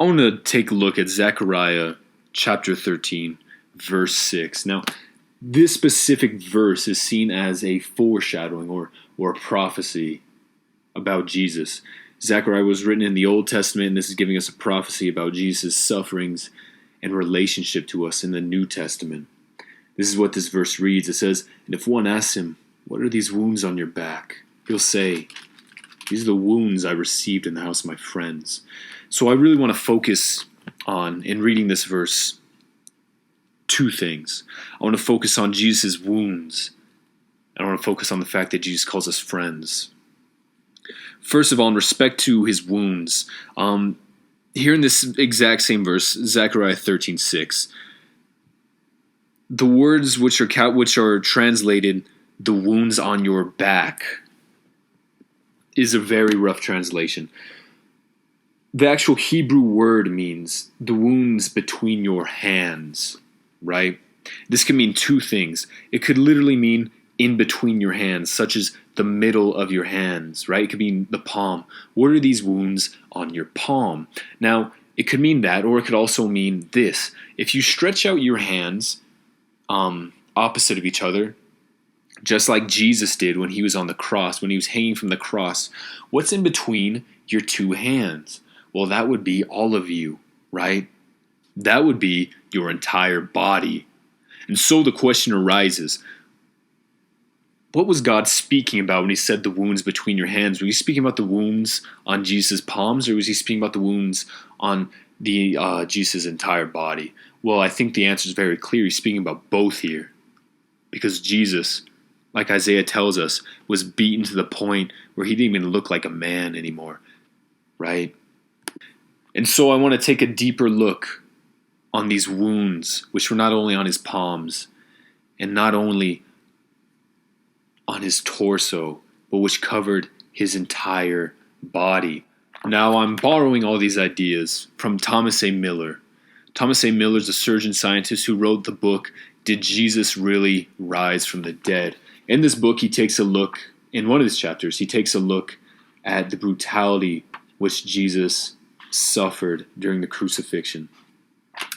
I want to take a look at Zechariah chapter 13, verse 6. Now, this specific verse is seen as a foreshadowing or a prophecy about Jesus. Zechariah was written in the Old Testament, and this is giving us a prophecy about Jesus' sufferings and relationship to us in the New Testament. This is what this verse reads. It says, "And if one asks him, 'What are these wounds on your back?' he'll say, 'These are the wounds I received in the house of my friends.'" So I really want to focus on, in reading this verse, two things. I want to focus on Jesus' wounds, and I want to focus on the fact that Jesus calls us friends. First of all, in respect to his wounds, here in this exact same verse, Zechariah 13:6, the words which are translated, "the wounds on your back," is a very rough translation. The actual Hebrew word means the wounds between your hands, right? This can mean two things. It could literally mean in between your hands, such as the middle of your hands, right? It could mean the palm. What are these wounds on your palm? Now, it could mean that, or it could also mean this. If you stretch out your hands opposite of each other, just like Jesus did when he was on the cross, when he was hanging from the cross, what's in between your two hands? Well, that would be all of you, right? That would be your entire body. And so the question arises, what was God speaking about when he said the wounds between your hands? Was he speaking about the wounds on Jesus' palms, or was he speaking about the wounds on the Jesus' entire body? Well, I think the answer is very clear. He's speaking about both here. Because Jesus, like Isaiah tells us, was beaten to the point where he didn't even look like a man anymore, right? And so I want to take a deeper look on these wounds, which were not only on his palms and not only on his torso, but which covered his entire body. Now, I'm borrowing all these ideas from Thomas A. Miller. Thomas A. Miller is a surgeon scientist who wrote the book, "Did Jesus Really Rise from the Dead?" In this book, he takes a look, in one of his chapters, he takes a look at the brutality which Jesus suffered during the crucifixion.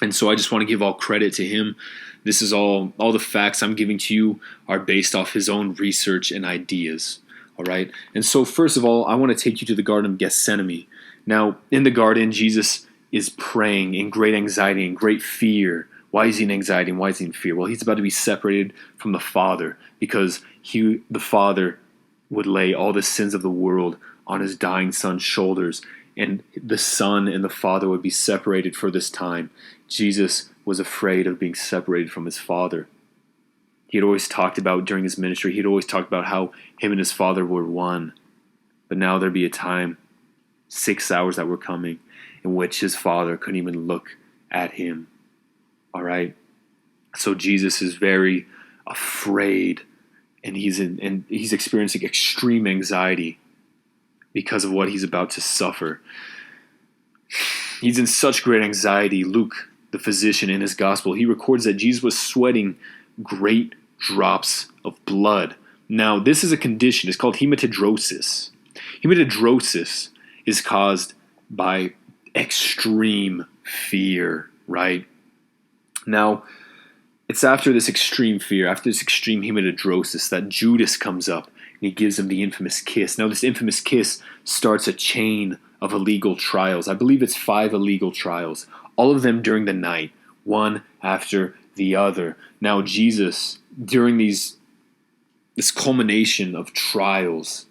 And so I just want to give all credit to him. This is all the facts I'm giving to you are based off his own research and ideas. All right. And so first of all, I want to take you to the Garden of Gethsemane. Now, in the garden, Jesus is praying in great anxiety and great fear. Why is he in anxiety and why is he in fear? Well, he's about to be separated from the Father because the Father would lay all the sins of the world on his dying Son's shoulders, and the Son and the Father would be separated for this time. Jesus was afraid of being separated from his Father. He had always talked about, during his ministry, he had always talked about how him and his Father were one. But now there'd be a time, 6 hours that were coming, in which his Father couldn't even look at him. All right? So Jesus is very afraid, and he's experiencing extreme anxiety because of what he's about to suffer. He's in such great anxiety. Luke, the physician, in his gospel, he records that Jesus was sweating great drops of blood. Now, this is a condition. It's called hematidrosis. Hematidrosis is caused by extreme fear, right? Now, it's after this extreme fear, after this extreme hematidrosis, that Judas comes up and he gives him the infamous kiss. Now, this infamous kiss starts a chain of illegal trials. I believe it's 5 illegal trials, all of them during the night, one after the other. Now, Jesus, during this culmination of trials,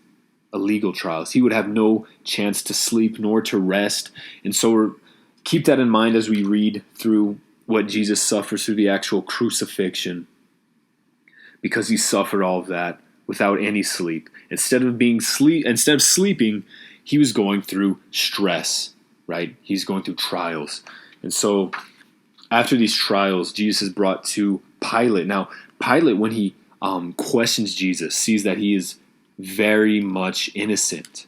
illegal trials, he would have no chance to sleep nor to rest. And so keep that in mind as we read through what Jesus suffers through the actual crucifixion, because he suffered all of that without any sleep. Instead of sleeping, he was going through stress, right? He's going through trials. And so after these trials, Jesus is brought to Pilate. Now, Pilate, when he questions Jesus, sees that he is very much innocent.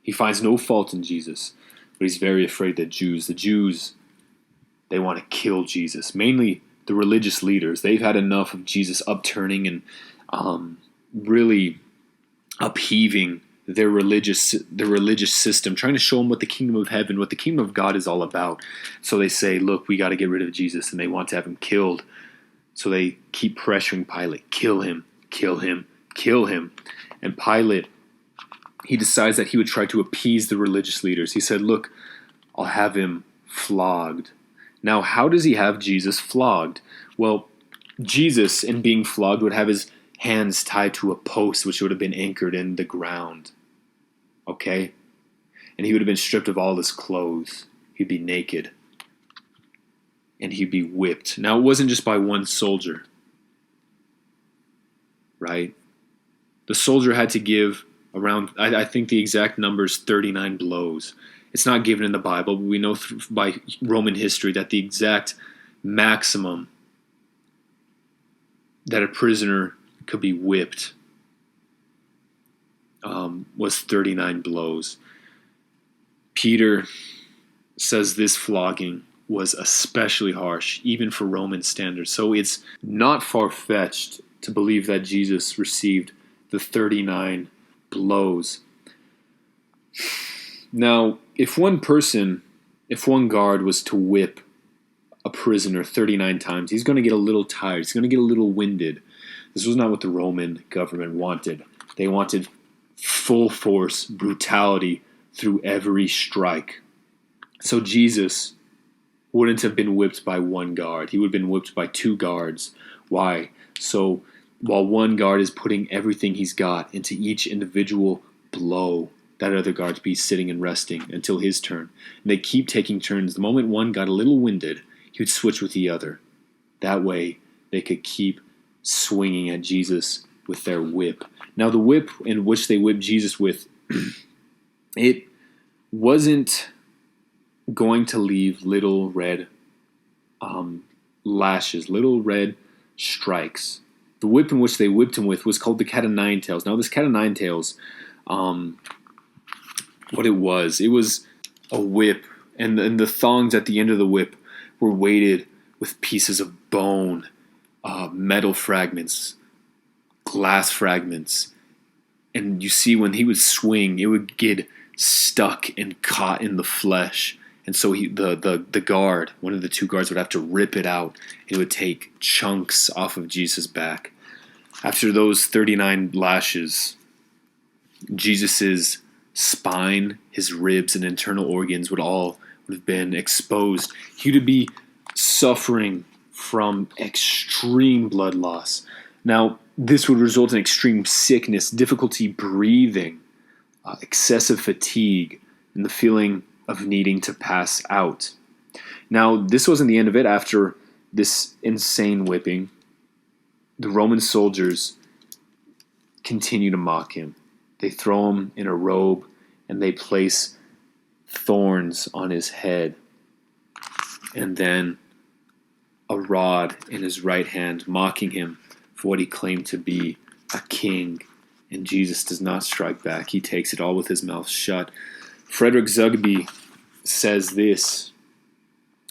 He finds no fault in Jesus, but he's very afraid that the Jews, they want to kill Jesus. Mainly the religious leaders. They've had enough of Jesus upturning and really upheaving their religious system, trying to show them what the kingdom of heaven, what the kingdom of God is all about. So they say, look, we got to get rid of Jesus, and they want to have him killed. So they keep pressuring Pilate, kill him, kill him, kill him. And Pilate, he decides that he would try to appease the religious leaders. He said, look, I'll have him flogged. Now, how does he have Jesus flogged? Well, Jesus, in being flogged, would have his hands tied to a post which would have been anchored in the ground. Okay? And he would have been stripped of all his clothes. He'd be naked. And he'd be whipped. Now, it wasn't just by one soldier. Right? The soldier had to give around, I think the exact number is 39 blows. It's not given in the Bible, but we know by Roman history that the exact maximum that a prisoner could be whipped was 39 blows. Peter says this flogging was especially harsh, even for Roman standards. So it's not far-fetched to believe that Jesus received the 39 blows. Now, if one guard was to whip a prisoner 39 times, he's going to get a little tired. He's going to get a little winded. This was not what the Roman government wanted. They wanted full force, brutality through every strike. So Jesus wouldn't have been whipped by one guard. He would have been whipped by two guards. Why? So while one guard is putting everything he's got into each individual blow, that other guard be sitting and resting until his turn. And they keep taking turns. The moment one got a little winded, he would switch with the other. That way, they could keep swinging at Jesus with their whip. Now, the whip in which they whipped Jesus with, it wasn't going to leave little red lashes, little red strikes. The whip in which they whipped him with was called the cat o' nine tails. Now, this cat o' nine tails, what it was a whip, and the thongs at the end of the whip were weighted with pieces of bone, metal fragments, glass fragments. And you see when he would swing, it would get stuck and caught in the flesh. And so the guard, one of the two guards, would have to rip it out. It would take chunks off of Jesus' back. After those 39 lashes, Jesus's spine, his ribs, and internal organs would have been exposed. He would be suffering from extreme blood loss. Now, this would result in extreme sickness, difficulty breathing, excessive fatigue, and the feeling of needing to pass out. Now, this wasn't the end of it. After this insane whipping, the Roman soldiers continue to mock him. They throw him in a robe, and they place thorns on his head, and then a rod in his right hand, mocking him for what he claimed to be a king. And Jesus does not strike back. He takes it all with his mouth shut. Frederick Zugby says this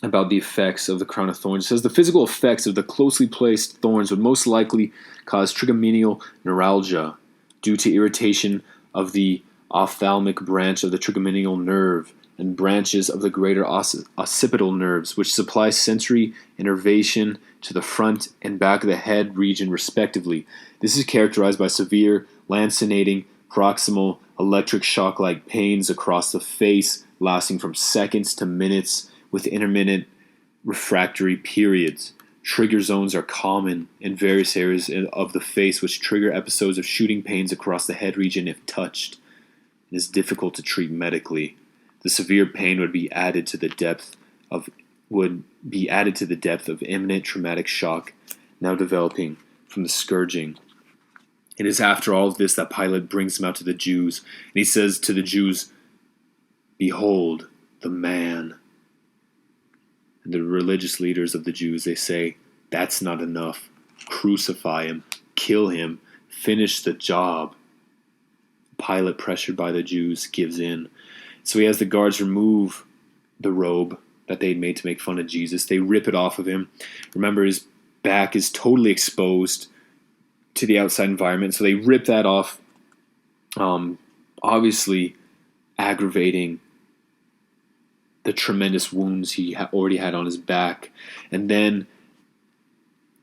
about the effects of the crown of thorns. It says the physical effects of the closely placed thorns would most likely cause trigeminal neuralgia due to irritation of the ophthalmic branch of the trigeminal nerve and branches of the greater occipital nerves, which supply sensory innervation to the front and back of the head region respectively. This is characterized by severe, lancinating, proximal, electric shock-like pains across the face, lasting from seconds to minutes, with intermittent refractory periods. Trigger zones are common in various areas of the face, which trigger episodes of shooting pains across the head region if touched. It is difficult to treat medically. The severe pain would be added to the depth of imminent traumatic shock now developing from the scourging. It is after all of this that Pilate brings him out to the Jews, and he says to the Jews, "Behold the man." And the religious leaders of the Jews, they say, "That's not enough. Crucify him, kill him, finish the job." Pilate, pressured by the Jews, gives in. So he has the guards remove the robe that they had made to make fun of Jesus. They rip it off of him. Remember, his back is totally exposed to the outside environment. So they rip that off obviously aggravating the tremendous wounds he already had on his back. And then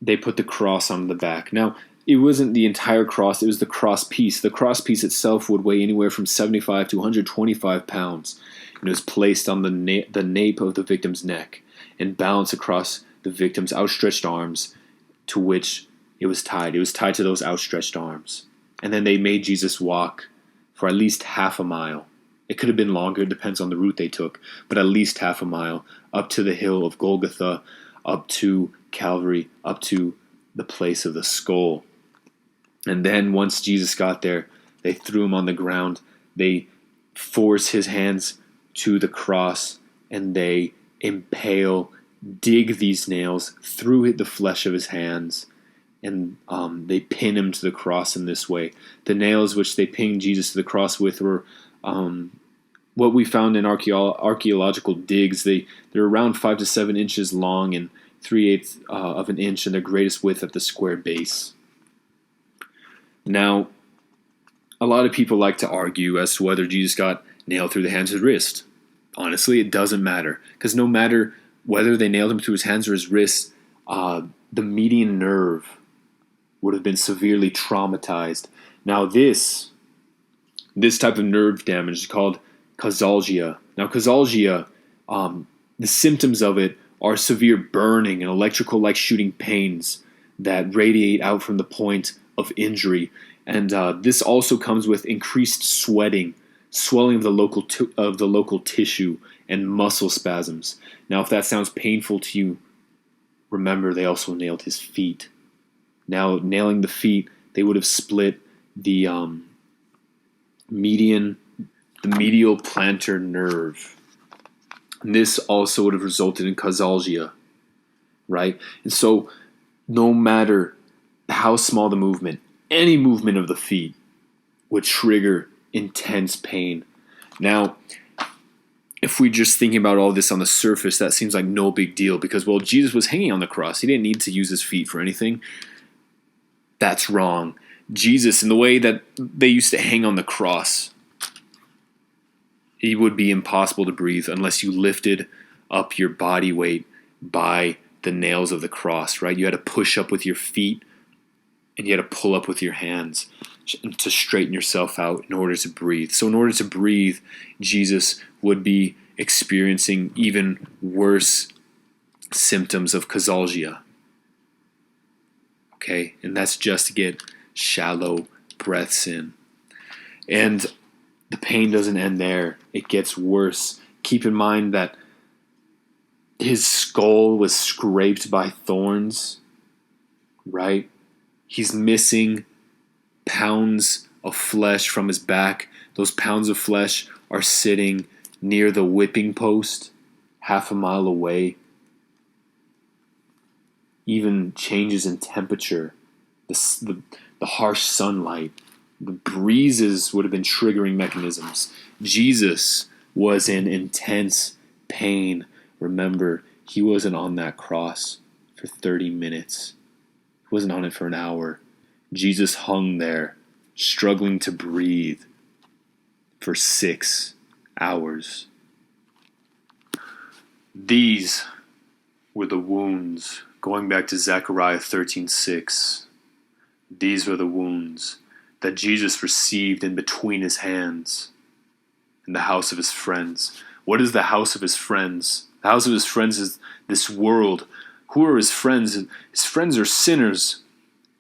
they put the cross on the back. Now, it wasn't the entire cross, it was the cross piece. The cross piece itself would weigh anywhere from 75 to 125 pounds. And it was placed on the nape of the victim's neck and balanced across the victim's outstretched arms, to which it was tied. It was tied to those outstretched arms. And then they made Jesus walk for at least half a mile. It could have been longer, it depends on the route they took, but at least half a mile up to the hill of Golgotha, up to Calvary, up to the place of the skull. And then once Jesus got there, they threw him on the ground. They force his hands to the cross, and they dig these nails through the flesh of his hands, and they pin him to the cross in this way. The nails which they pinned Jesus to the cross with were what we found in archaeological digs. They're around 5 to 7 inches long and 3/8 of an inch, and their greatest width at the square base. Now, a lot of people like to argue as to whether Jesus got nailed through the hands or his wrist. Honestly, it doesn't matter, because no matter whether they nailed him through his hands or his wrist, the median nerve would have been severely traumatized. Now, this type of nerve damage is called causalgia. Now, causalgia, the symptoms of it are severe burning and electrical-like shooting pains that radiate out from the point of injury. And this also comes with increased swelling of the local tissue, and muscle spasms. Now, if that sounds painful to you, remember they also nailed his feet. Now, nailing the feet, they would have split the medial plantar nerve. And this also would have resulted in causalgia, right? And so, no matter how small the movement, any movement of the feet would trigger intense pain. Now, if we're just thinking about all this on the surface, that seems like no big deal because, well, Jesus was hanging on the cross. He didn't need to use his feet for anything. That's wrong. Jesus, in the way that they used to hang on the cross, it would be impossible to breathe unless you lifted up your body weight by the nails of the cross, right? You had to push up with your feet and you had to pull up with your hands to straighten yourself out in order to breathe. So in order to breathe, Jesus would be experiencing even worse symptoms of causalgia. Okay? And that's just to get shallow breaths in. And the pain doesn't end there. It gets worse. Keep in mind that his skull was scraped by thorns, right? He's missing pounds of flesh from his back. Those pounds of flesh are sitting near the whipping post, half a mile away. Even changes in temperature, the harsh sunlight, the breezes would have been triggering mechanisms. Jesus was in intense pain. Remember, he wasn't on that cross for 30 minutes. He wasn't on it for an hour. Jesus hung there, struggling to breathe for 6 hours. These were the wounds. Going back to Zechariah 13:6, these were the wounds that Jesus received in between his hands in the house of his friends. What is the house of his friends? The house of his friends is this world. Who are his friends? His friends are sinners.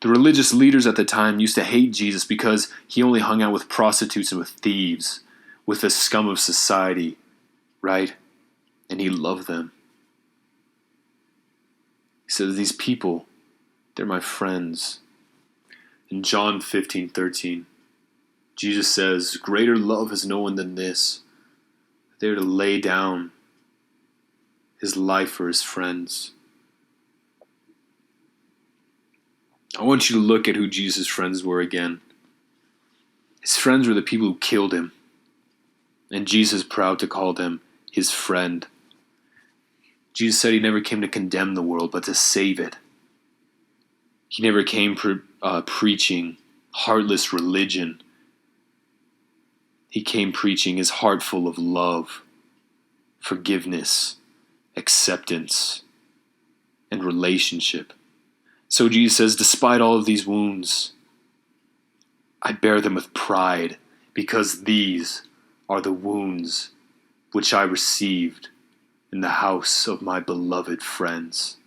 The religious leaders at the time used to hate Jesus because he only hung out with prostitutes and with thieves, with the scum of society, right? And he loved them. He said, these people, they're my friends. In John 15:13, Jesus says, greater love has no one than this. They're to lay down his life for his friends. I want you to look at who Jesus' friends were again. His friends were the people who killed him. And Jesus is proud to call them his friend. Jesus said he never came to condemn the world, but to save it. He never came preaching heartless religion. He came preaching his heart full of love, forgiveness, acceptance, and relationship. So Jesus says, despite all of these wounds, I bear them with pride, because these are the wounds which I received in the house of my beloved friends.